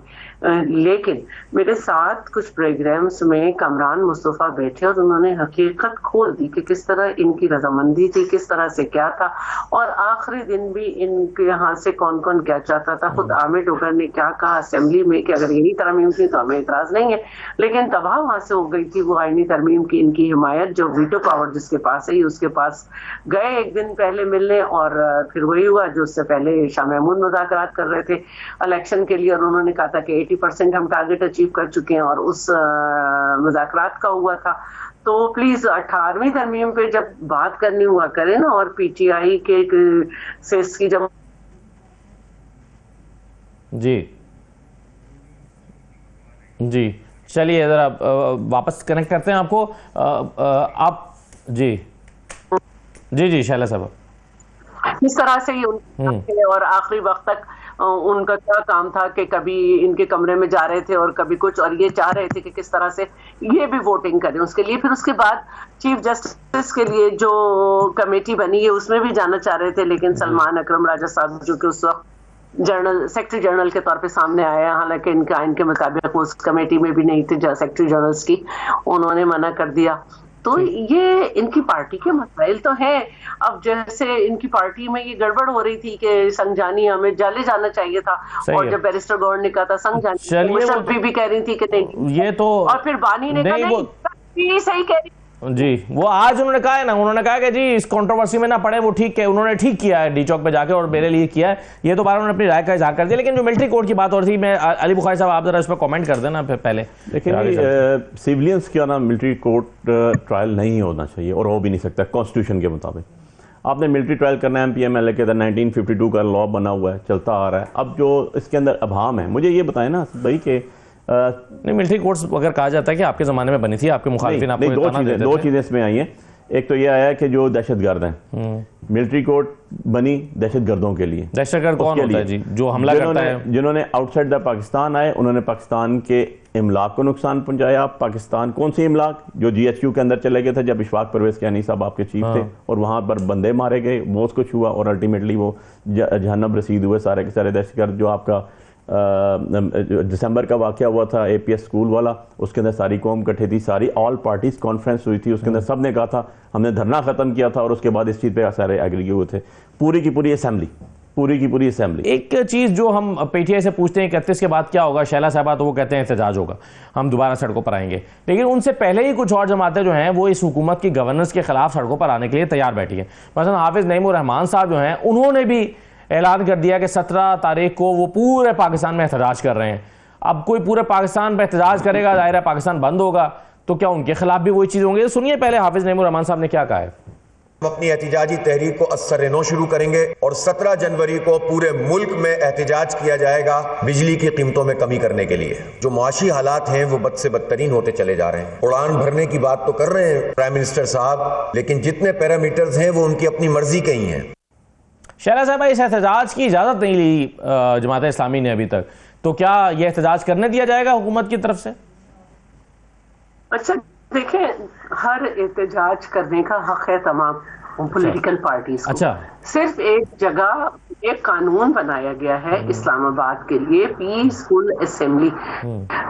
लेकिन मेरे साथ कुछ प्रोग्राम्स में कमरान मुस्तफ़ा बैठे और उन्होंने हकीकत खोल दी कि किस तरह इनकी रजामंदी थी, किस तरह से क्या था, और आखिरी दिन भी इनके यहाँ से कौन कौन क्या चाहता था। खुद आमिर डोगर ने क्या कहा असेंबली में कि अगर यही तरमीम थी तो हमें इतराज नहीं है, लेकिन तबाह वहां से हो गई थी वो आईनी तरमीम की इनकी हिमायत, जो वीटो पावर जिसके पास है, उसके पास गए एक दिन पहले मिलने, और फिर वही हुआ जो उससे पहले शाह महमूद मुज़ाकरात कर रहे थे इलेक्शन के लिए, और उन्होंने कहा था कि 80% हम टारगेट अचीव कर चुके हैं, और उस मुज़ाकरात का हुआ था। तो प्लीज 18वीं तरमीम पे जब बात करनी हुआ करें ना, और पीटीआई के से इसकी जब जी चलिए जरा वापस कनेक्ट करते हैं आपको। आप जी शैला साहब, इस तरह से ही उनके और आखिरी वक्त तक उनका क्या काम था कि कभी इनके कमरे में जा रहे थे और कभी कुछ, और ये चाह रहे थे कि किस तरह से ये भी वोटिंग करें उसके लिए। फिर उसके बाद चीफ जस्टिस के लिए जो कमेटी बनी है उसमें भी जाना चाह रहे थे, लेकिन सलमान अकरम राजा साहब जो कि उस वक्त सेक्रेटरी जनरल के तौर पे सामने आया, हालांकि इनका इनके मुताबिक उस कमेटी में भी नहीं थे सेक्रेटरी जनरल्स की, उन्होंने मना कर दिया। तो ये इनकी पार्टी के मसाइल तो हैं। अब जैसे इनकी पार्टी में ये गड़बड़ हो रही थी कि संघानी हमें जाले जाना चाहिए था, और जब बैरिस्टर गौर ने कहा था संघानी, मुशर्रफ भी कह रही थी कि नहीं, ये तो, और फिर बानी ने कहा नहीं, सही कह रही जी। वो आज उन्होंने कहा है ना, उन्होंने कहा कि जी इस कंट्रोवर्सी में ना पड़े, वो ठीक है, उन्होंने ठीक किया है डी चौक पे जाके और मेरे लिए किया है, ये तो बार उन्होंने अपनी राय का इजहार कर दिया। लेकिन जो मिलिट्री कोर्ट की बात हो रही थी, मैं अली बुखारी साहब आप जरा इस पर कमेंट कर देना पहले। देखिए, सिविलियंस क्या ना मिलिट्री कोर्ट ट्रायल नहीं होना चाहिए और हो भी नहीं सकता कॉन्स्टिट्यूशन के मुताबिक। आपने मिलिट्री ट्रायल करना है, MPMLA के अंदर 1952 का लॉ बना हुआ है, चलता आ रहा है। अब जो इसके अंदर अभाम है, मुझे ये बताएं ना भाई कि नहीं मिलिट्री कोर्ट्स अगर कहा जाता है कि आपके ज़माने में बनी थी, आपके मुखालिफिन आपको दो चीज़ें इसमें आई हैं। एक तो ये आया कि जो दहशतगर्द हैं, मिलिट्री कोर्ट बनी दहशतगर्दों के लिए। दहशतगर्द कौन होता है जी? जो हमला करता है, जिन्होंने आउटसाइड द पाकिस्तान आए, उन्होंने पाकिस्तान के इमलाक को नुकसान पहुंचाया। पाकिस्तान कौन सी इमलाक? जो GHQ के अंदर चले गए थे जब इशफाक परवेज कियानी साहब आपके चीफ थे, और वहां पर बंदे मारे गए, बहुत कुछ हुआ, और अल्टीमेटली वो जहन्नम रसीद हुए सारे के सारे दहशतगर्द। जो आपका दिसंबर का वाकया हुआ था APS स्कूल वाला, उसके अंदर सारी कौम इकट्ठी थी, सारी ऑल पार्टीज कॉन्फ्रेंस हुई थी, उसके अंदर सब ने कहा था हमने धरना खत्म किया था, और उसके बाद इस चीज़ पे सारे एग्री हुए थे, पूरी की पूरी असेंबली। एक चीज जो हम PTI से पूछते हैं 31 के बाद क्या होगा, शैला साहबा तो वो कहते हैं एहतजाज होगा, हम दोबारा सड़कों पर आएंगे, लेकिन उनसे पहले ही कुछ और जमातें जो हैं वो इस हुकूमत की गवर्नेंस के खिलाफ सड़कों पर आने के लिए तैयार बैठी है। मसलन हाफिज नईमुर रहमान साहब जो हैं, उन्होंने भी ऐलान कर दिया कि 17 तारीख को वो पूरे पाकिस्तान में एहतजाज कर रहे हैं। अब कोई पूरे पाकिस्तान पर एहतजाज करेगा, दायरा पाकिस्तान बंद होगा, तो क्या उनके खिलाफ भी वही चीज होंगे? सुनिए पहले हाफिज नईमुर रहमान साहब ने क्या कहा है। हम अपनी एहतिजाजी तहरीक को अस्सर-ए-नौ शुरू करेंगे और 17 जनवरी को पूरे मुल्क में एहतिजाज किया जाएगा बिजली की कीमतों में कमी करने के लिए। जो मुआशी हालात हैं वो बद से बदतरीन होते चले जा रहे हैं। उड़ान भरने की बात तो कर रहे हैं प्राइम मिनिस्टर साहब, लेकिन जितने पैरामीटर्स हैं वो उनकी अपनी मर्जी के ही हैं। शैला साहब, इस एहतजाज की इजाजत नहीं ली जमात इस्लामी ने अभी तक, तो क्या यह एहतजाज करने दिया जाएगा हुकूमत की तरफ से? अच्छा देखिए, हर एहतजाज करने का हक है तमाम पॉलिटिकल पार्टीज को। अच्छा, सिर्फ एक जगह एक कानून बनाया गया है इस्लामाबाद के लिए, पीसफुल असेंबली,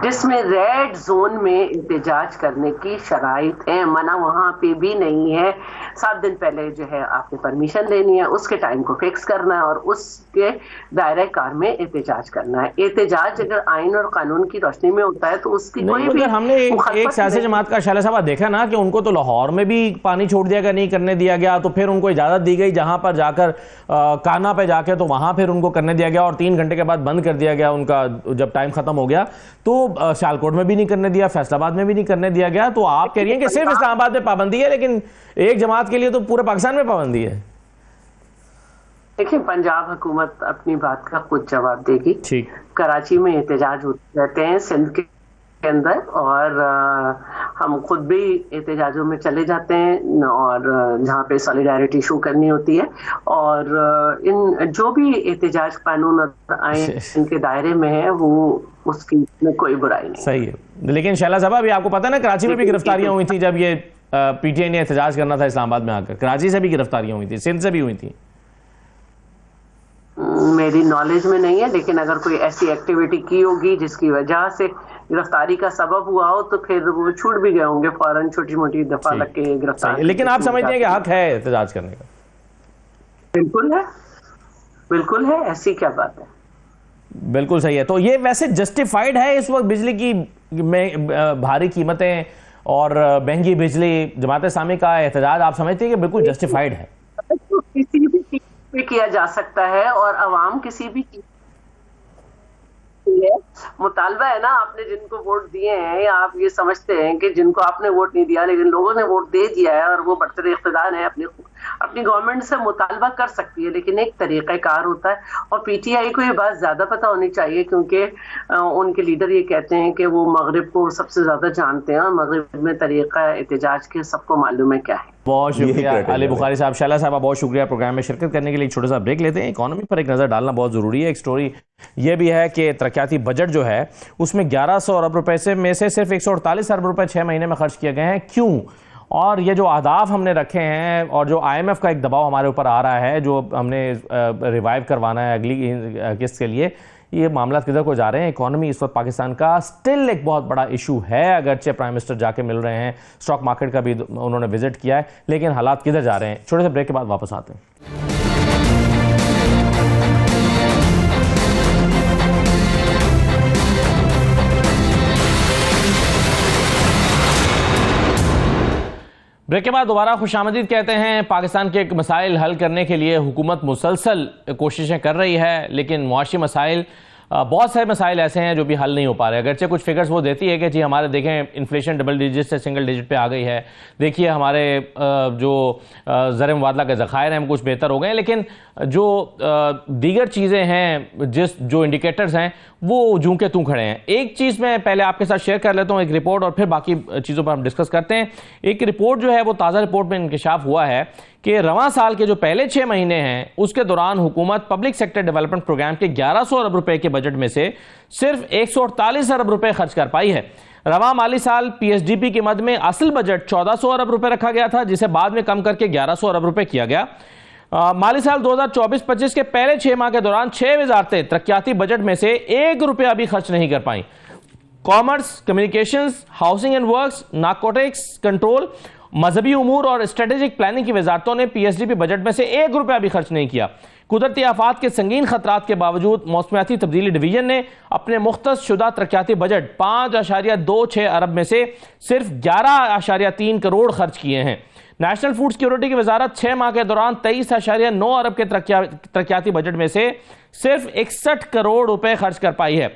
जिसमें रेड जोन में एहतजाज करने की शराइत है, मना वहां पे भी नहीं है। 7 दिन पहले जो है आपने परमिशन लेनी है, उसके टाइम को फिक्स करना है और उसके दायरे कार में एहतजाज करना है। एहतजाज अगर आइन और कानून की रोशनी में होता है तो उसकी कोई भी हमने एक सियासी जमात का शैला साहब देखा ना कि उनको तो लाहौर में भी पानी छोड़ दिया गया, नहीं करने दिया गया, तो फिर उनको इजाजत दी गई जहां पर जाकर काना पे जाके, तो वहां फिर उनको करने दिया गया, और 3 घंटे के बाद बंद कर दिया गया उनका, जब टाइम खत्म हो गया। तो सियालकोट में भी नहीं करने दिया, फैसलाबाद में भी नहीं करने दिया गया। तो आप कह रही हैं कि सिर्फ इस्लामाबाद में पाबंदी है, लेकिन एक जमात के लिए तो पूरे पाकिस्तान में पाबंदी है। देखिए, पंजाब हुकूमत अपनी बात का खुद जवाब देगी। ठीक, कराची में एहतजाज होते रहते हैं, सिंध के अंदर, और हम खुद भी एहतजाजों में चले जाते हैं, और जहाँ पे सॉलिडारिटी शो करनी होती है, और इन जो भी एहतजाज कानून आए इनके दायरे में है, वो उसकी में कोई बुराई नहीं। सही है। लेकिन शैला साहब, अभी आपको पता है ना कराची में भी गिरफ्तारियां हुई थी जब ये PTI ने एहतजाज करना था इस्लामाबाद में आकर, कराची से भी गिरफ्तारियां हुई थी, सिंध से भी हुई थी। मेरी नॉलेज में नहीं है, लेकिन अगर कोई ऐसी एक्टिविटी की होगी जिसकी वजह से गिरफ्तारी का सबब हुआ हो तो फिर वो छूट भी गए होंगे फौरन, छोटी मोटी दफा लग के गिरफ्तार। लेकिन आप समझते हैं कि हक है एहतजाज करने का? बिल्कुल है, बिल्कुल है, ऐसी क्या बात है, बिल्कुल सही है। तो ये वैसे जस्टिफाइड है इस वक्त बिजली की में भारी कीमतें और महंगी बिजली, जमात इस्लामी का एहतजाज आप समझते हैं कि बिल्कुल जस्टिफाइड है? तो किसी भी चीज पे किया जा सकता है, और अवाम किसी भी चीज मुतालबा है ना, आपने जिनको वोट दिए हैं, या आप ये समझते हैं कि जिनको आपने वोट नहीं दिया लेकिन लोगों ने वोट दे दिया है और वो बढ़ते इख्तिदार है, अपनी गवर्नमेंट से मुतालबा कर सकती है, लेकिन एक तरीक़ाकार होता है। और PTI को ये बात ज्यादा पता होनी चाहिए, क्योंकि उनके लीडर ये कहते हैं कि वो मगरिब को सबसे ज्यादा जानते हैं, और मगरिब में तरीका एहतजाज के सबको मालूम है क्या है। बहुत शुक्रिया अली बुखारी साहब। शैला साहब, बहुत शुक्रिया प्रोग्राम में शिरकत करने के लिए। एक छोटा सा ब्रेक लेते हैं, इकोनॉमी पर एक नज़र डालना बहुत ज़रूरी है। एक स्टोरी ये भी है कि तरक्याती बजट जो है उसमें 1100 अरब रुपए से में से सिर्फ 148 अरब रुपए 6 महीने में खर्च किए गए हैं। क्यों? और ये जो अहदाफ हमने रखे हैं और जो IMF का एक दबाव हमारे ऊपर आ रहा है, जो हमने रिवाइव करवाना है अगली किस्त के लिए, ये मामला किधर को जा रहे हैं? इकोनॉमी इस वक्त पाकिस्तान का स्टिल एक बहुत बड़ा इशू है, अगरचे प्राइम मिनिस्टर जाके मिल रहे हैं, स्टॉक मार्केट का भी उन्होंने विजिट किया है, लेकिन हालात किधर जा रहे हैं? छोटे से ब्रेक के बाद वापस आते हैं। ब्रेक के बाद दोबारा खुशामदीद कहते हैं। पाकिस्तान के मसाइल हल करने के लिए हुकूमत मुसलसल कोशिशें कर रही है, लेकिन मुआशी मसाइल, बहुत सारे मसाइल ऐसे हैं जो भी हल नहीं हो पा रहे। अगरचे कुछ फिगर्स वो देती है कि जी हमारे देखें इन्फ्लेशन डबल डिजिट से सिंगल डिजिट पे आ गई है, देखिए हमारे जो ज़र मुबादला के ज़खायर हैं कुछ बेहतर हो गए हैं, लेकिन जो दीगर चीज़ें हैं, जो इंडिकेटर्स हैं वो जूं के तूं खड़े हैं। एक चीज मैं पहले आपके साथ शेयर कर लेता हूं, एक रिपोर्ट, और फिर बाकी चीजों पर हम डिस्कस करते हैं। एक रिपोर्ट जो है वो ताज़ा रिपोर्ट में इंकशाफ हुआ है कि रवां साल के जो पहले 6 महीने हैं उसके दौरान हुकूमत पब्लिक सेक्टर डेवलपमेंट प्रोग्राम के 1100 अरब रुपए के बजट में से सिर्फ 148 अरब रुपए खर्च कर पाई है। रवां माली साल पीएसडीपी की मद में असल बजट 1400 अरब रुपए रखा गया था, जिसे बाद में कम करके 1100 अरब रुपए किया गया। माली साल 2024-25 के पहले 6 माह के दौरान 6 वजारतें तरक्याती बजट में से 1 रुपया भी खर्च नहीं कर पाई। Commerce, communications, housing and works, narcotics control, मजहबी उमूर और स्ट्रेटेजिक प्लानिंग की वजारतों ने पीएसडीपी बजट में से 1 रुपया भी खर्च नहीं किया। कुदरती आफात के संगीन खतरात के बावजूद मौसमियाती तब्दीली डिवीजन ने अपने मुख्तस शुदा तरक्याती बजट 5.26 अरब में से सिर्फ 11.3 करोड़ खर्च किए हैं। नेशनल फूड सिक्योरिटी की वजारत 6 माह के दौरान 23.9 अरब के तरक्याती बजट में से सिर्फ 61 करोड़ रुपए खर्च कर पाई है।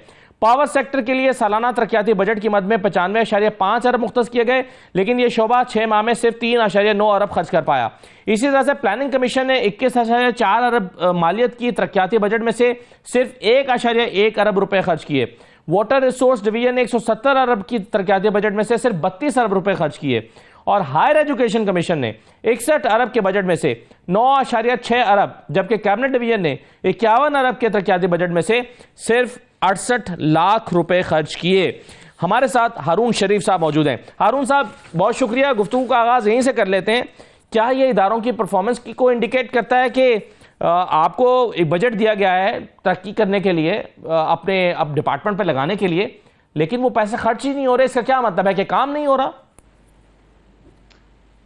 पावर सेक्टर के लिए सालाना तरक्याती बजट की मद में 95.5 अरब मुख्तस किए गए, लेकिन यह शोबा 6 माह में सिर्फ 3.9 अरब खर्च कर पाया। इसी तरह से प्लानिंग कमीशन ने 21.4 अरब मालियत की तरक्याती बजट में से सिर्फ 1.1 अरब रुपए खर्च किए। वाटर रिसोर्स डिवीजन ने 170 अरब की तरक्याती बजट में से सिर्फ 32 अरब रुपए खर्च किए, और हायर एजुकेशन कमीशन ने 61 अरब के बजट में से 9.6 अरब, जबकि कैबिनेट डिवीजन ने 51 अरब के तरक्याती बजट में से सिर्फ 68 लाख रुपए खर्च किए। हमारे साथ हारून शरीफ साहब मौजूद हैं। हारून साहब, बहुत शुक्रिया। गुफ्तगू का आगाज यहीं से कर लेते हैं। क्या ये इदारों की परफॉर्मेंस को इंडिकेट करता है कि आपको एक बजट दिया गया है तरक्की करने के लिए, अपने अब डिपार्टमेंट पे लगाने के लिए, लेकिन वो पैसे खर्च ही नहीं हो रहे? इसका क्या मतलब है कि काम नहीं हो रहा?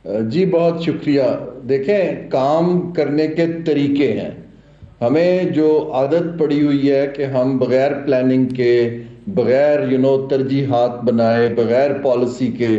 जी बहुत शुक्रिया। देखें, काम करने के तरीके हैं। हमें जो आदत पड़ी हुई है कि हम बगैर प्लानिंग के, बगैर तरजीहात बनाए, बगैर पॉलिसी के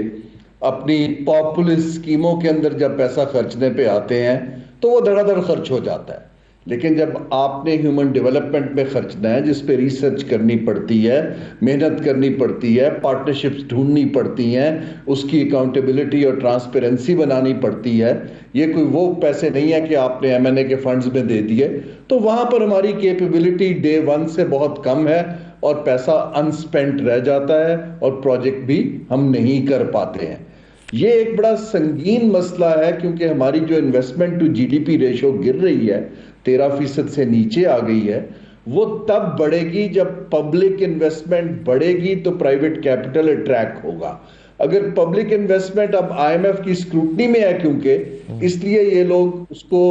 अपनी पॉपुलिस्ट स्कीमों के अंदर जब पैसा खर्चने पे आते हैं तो वो धड़ाधड़ खर्च हो जाता है। लेकिन जब आपने ह्यूमन डेवलपमेंट में खर्चना है, जिस पे रिसर्च करनी पड़ती है, मेहनत करनी पड़ती है, पार्टनरशिप्स ढूंढनी पड़ती हैं, उसकी अकाउंटेबिलिटी और ट्रांसपेरेंसी बनानी पड़ती है, ये कोई वो पैसे नहीं है कि आपने एमएनए के फंड्स में दे दिए, तो वहां पर हमारी कैपेबिलिटी डे 1 से बहुत कम है और पैसा अनस्पेंट रह जाता है और प्रोजेक्ट भी हम नहीं कर पाते हैं। ये एक बड़ा संगीन मसला है, क्योंकि हमारी जो इन्वेस्टमेंट टू जीडीपी रेशो गिर रही है, 13% से नीचे आ गई है। वो तब बढ़ेगी जब पब्लिक इन्वेस्टमेंट बढ़ेगी तो प्राइवेट कैपिटल अट्रैक्ट होगा। अगर पब्लिक इन्वेस्टमेंट अब आईएमएफ की स्क्रूटनी में है, क्योंकि इसलिए ये लोग उसको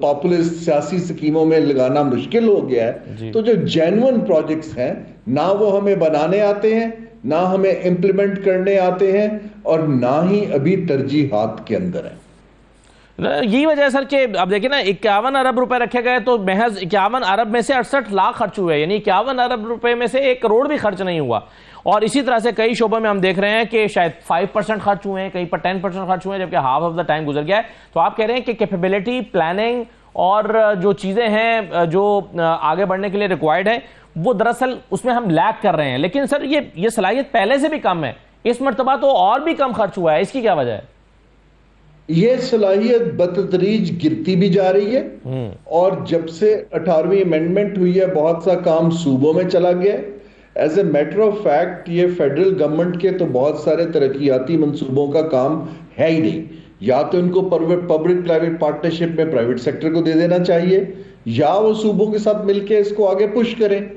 पॉपुलिस्ट सियासी स्कीमों में लगाना मुश्किल हो गया है, तो जो जेन्युइन प्रोजेक्ट्स हैं ना वो हमें बनाने आते हैं, ना हमें इंप्लीमेंट करने आते हैं, और ना ही अभी तरजीहात के अंदर है। यही वजह है सर कि अब देखिए ना, 51 अरब रुपए रखे गए तो महज 51 अरब में से 68 लाख खर्च हुए, यानी 51 अरब रुपए में से 1 करोड़ भी खर्च नहीं हुआ। और इसी तरह से कई शोबों में हम देख रहे हैं कि शायद 5% खर्च हुए हैं, कहीं पर 10% खर्च हुए हैं, जबकि हाफ ऑफ द टाइम गुजर गया है। तो आप कह रहे हैं कि कैपेबिलिटी, प्लानिंग और जो चीजें हैं जो आगे बढ़ने के लिए रिक्वायर्ड है, वो दरअसल उसमें हम लैग कर रहे हैं। लेकिन सर ये सलाहियत पहले से भी कम है, इस मर्तबा तो और भी कम खर्च हुआ है, इसकी क्या वजह है? ये सलाहियत बतदरीज गिरती भी जा रही है, और जब से 18वीं अमेंडमेंट हुई है बहुत सा काम सूबों में चला गया। As a matter of fact ये फेडरल गवर्नमेंट के तो बहुत सारे तरक्याती मंसूबों का काम है ही नहीं। या तो इनको पब्लिक प्राइवेट पार्टनरशिप में प्राइवेट सेक्टर को दे देना चाहिए, या वो सूबों के साथ मिलकर इसको आगे पुश करें।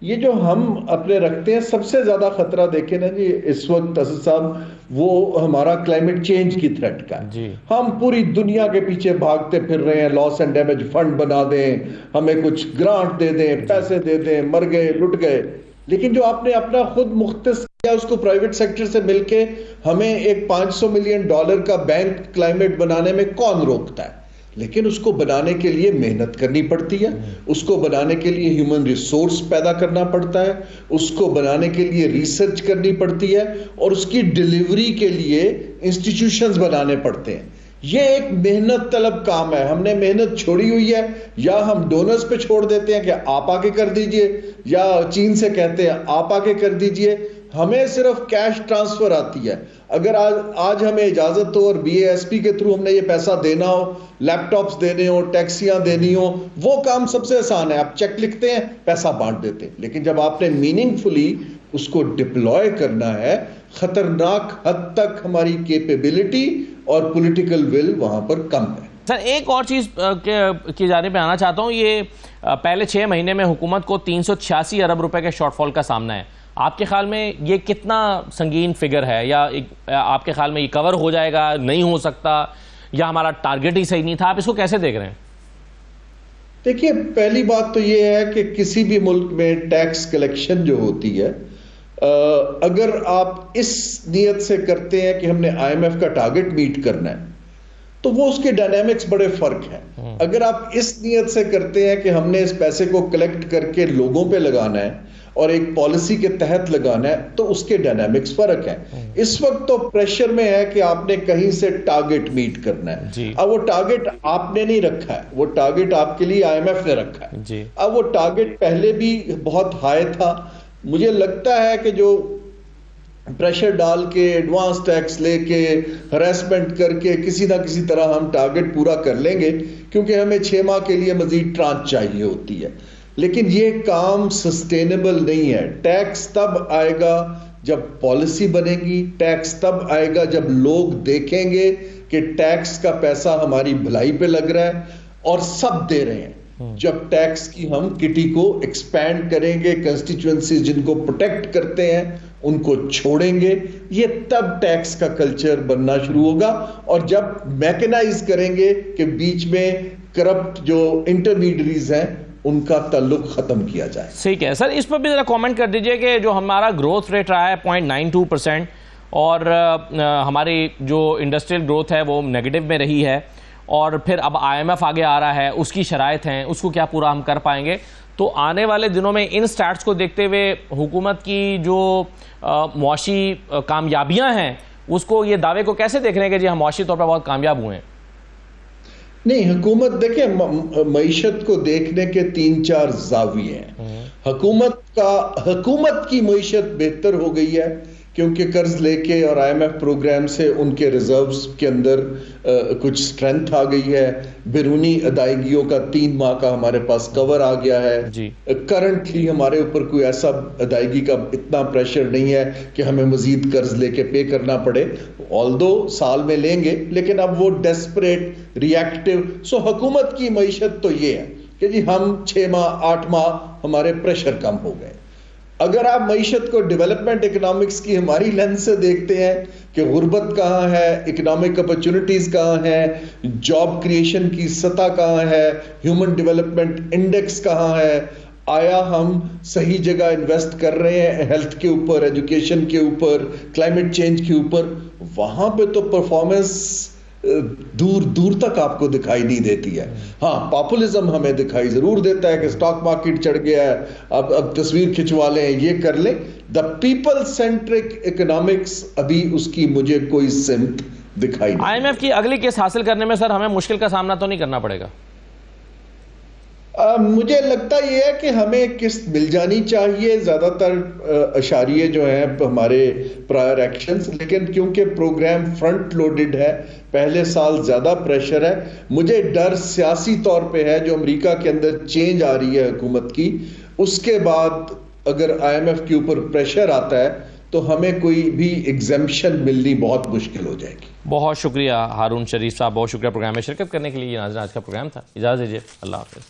ये जो हम अपने रखते हैं, सबसे ज्यादा खतरा देखें ना जी इस वक्त असद साहब, वो हमारा क्लाइमेट चेंज की थ्रेट का है। हम पूरी दुनिया के पीछे भागते फिर रहे हैं, लॉस एंड डैमेज फंड बना दें, हमें कुछ ग्रांट दे दें, पैसे दे दें, मर गए, लुट गए। लेकिन जो आपने अपना खुद मुख्तस किया, उसको प्राइवेट सेक्टर से मिलके हमें एक $500 मिलियन का बैंक क्लाइमेट बनाने में कौन रोकता है? लेकिन उसको बनाने के लिए मेहनत करनी पड़ती है, उसको बनाने के लिए ह्यूमन रिसोर्स पैदा करना पड़ता है, उसको बनाने के लिए रिसर्च करनी पड़ती है, और उसकी डिलीवरी के लिए इंस्टीट्यूशंस बनाने पड़ते हैं। ये एक मेहनत तलब काम है। हमने मेहनत छोड़ी हुई है, या हम डोनर्स पे छोड़ देते हैं कि आप आके कर दीजिए, या चीन से कहते हैं आप आके कर दीजिए। हमें सिर्फ कैश ट्रांसफर आती है। अगर आज हमें इजाजत हो और BASP के थ्रू हमने ये पैसा देना हो, लैपटॉप्स देने हो, टैक्सियां देनी हो, वो काम सबसे आसान है। आप चेक लिखते हैं, पैसा बांट देते हैं। लेकिन जब आपने मीनिंगफुली उसको डिप्लॉय करना है, खतरनाक हद तक हमारी कैपेबिलिटी और पॉलिटिकल विल वहां पर कम है। सर, एक और चीज़ की जानिब पे आना चाहता हूँ। ये पहले 6 महीने में हुकूमत को 386 अरब रुपए के शॉर्टफॉल का सामना है। आपके ख्याल में ये कितना संगीन फिगर है, या आपके ख्याल में ये कवर हो जाएगा, नहीं हो सकता, या हमारा टारगेट ही सही नहीं था? आप इसको कैसे देख रहे हैं? देखिए, पहली बात तो ये है कि किसी भी मुल्क में टैक्स कलेक्शन जो होती है, अगर आप इस नीयत से करते हैं कि हमने IMF का टारगेट मीट करना है, तो वो उसके डायनामिक्स बड़े फर्क हैं। अगर आप इस नीयत से करते हैं कि हमने इस पैसे को कलेक्ट करके लोगों पे लगाना है और एक पॉलिसी के तहत लगाना है, तो उसके डायनामिक्स फर्क हैं। इस वक्त तो प्रेशर में है कि आपने कहीं से टारगेट मीट करना है। अब वो टारगेट आपने नहीं रखा है, वो टारगेट आपके लिए IMF ने रखा है। अब वो टारगेट पहले भी बहुत हाई था। मुझे लगता है कि जो प्रेशर डाल के, एडवांस टैक्स लेके, हरासमेंट करके किसी ना किसी तरह हम टारगेट पूरा कर लेंगे, क्योंकि हमें 6 माह के लिए मजीद ट्रांच चाहिए होती है। लेकिन ये काम सस्टेनेबल नहीं है। टैक्स तब आएगा जब पॉलिसी बनेगी, टैक्स तब आएगा जब लोग देखेंगे कि टैक्स का पैसा हमारी भलाई पे लग रहा है और सब दे रहे हैं। जब टैक्स की हम किटी को एक्सपैंड करेंगे, कंस्टिट्यूएंसीज जिनको प्रोटेक्ट करते हैं उनको छोड़ेंगे, ये तब टैक्स का कल्चर बनना शुरू होगा। और जब मैकेनाइज करेंगे कि बीच में करप्ट जो इंटरमीडियरीज हैं उनका ताल्लुक खत्म किया जाए। ठीक है सर, इस पर भी जरा कमेंट कर दीजिए कि जो हमारा ग्रोथ रेट रहा है 0.92% और हमारी जो इंडस्ट्रियल ग्रोथ है वो नेगेटिव में रही है, और फिर अब IMF आगे आ रहा है, उसकी शराइत हैं, उसको क्या पूरा हम कर पाएंगे? तो आने वाले दिनों में इन स्टैट्स को देखते हुए हुकूमत की जो मुआशी कामयाबियां हैं, उसको, ये दावे को कैसे देख रहे हैं कि जी हम मुआशी तौर पर बहुत कामयाब हुए हैं? नहीं, हुकूमत देखिए, मईशत को देखने के 3-4 जाविये हैं। हुकूमत की मईशत बेहतर हो गई है क्योंकि कर्ज लेके और IMF प्रोग्राम से उनके रिजर्व्स के अंदर कुछ स्ट्रेंथ आ गई है। बैरूनी अदायगियों का 3 माह का हमारे पास कवर आ गया है। करंटली हमारे ऊपर कोई ऐसा अदायगी का इतना प्रेशर नहीं है कि हमें मजीद कर्ज लेके पे करना पड़े। ऑल्दो साल में लेंगे, लेकिन अब वो डेस्परेट, रिएक्टिव। सो हुकूमत की मईशत तो ये है कि जी हम 6 माह 8 माह हमारे प्रेशर कम हो गए। अगर आप मईशत को डेवलपमेंट इकोनॉमिक्स की हमारी लेंस से देखते हैं कि गुर्बत कहाँ है, इकोनॉमिक अपॉर्चुनिटीज कहाँ है, जॉब क्रिएशन की सतह कहाँ है, ह्यूमन डेवलपमेंट इंडेक्स कहाँ है, आया हम सही जगह इन्वेस्ट कर रहे हैं हेल्थ के ऊपर, एजुकेशन के ऊपर, क्लाइमेट चेंज के ऊपर, वहां पे तो परफॉर्मेंस दूर दूर तक आपको दिखाई नहीं देती है। हाँ, पॉपुलिज्म हमें दिखाई जरूर देता है कि स्टॉक मार्केट चढ़ गया है, अब तस्वीर खिंचवा लें, ये कर लें। द पीपल सेंट्रिक इकोनॉमिक्स अभी उसकी मुझे कोई सिम्त दिखाई नहीं। IMF की अगली केस हासिल करने में सर हमें मुश्किल का सामना तो नहीं करना पड़ेगा? मुझे लगता यह है कि हमें किस्त मिल जानी चाहिए, ज्यादातर अशारिये जो हैं हमारे प्रायर एक्शंस, लेकिन क्योंकि प्रोग्राम फ्रंट लोडेड है, पहले साल ज्यादा प्रेशर है। मुझे डर सियासी तौर पे है, जो अमेरिका के अंदर चेंज आ रही है हुकूमत की, उसके बाद अगर IMF के ऊपर प्रेशर आता है तो हमें कोई भी एग्जेम्पशन मिलनी बहुत मुश्किल हो जाएगी। बहुत शुक्रिया हारून शरीफ साहब, बहुत शुक्रिया प्रोग्राम में शिरकत करने के लिए। ये नाज़रीन आज का प्रोग्राम था, इजाज़त दीजिए, अल्लाह हाफ़िज़।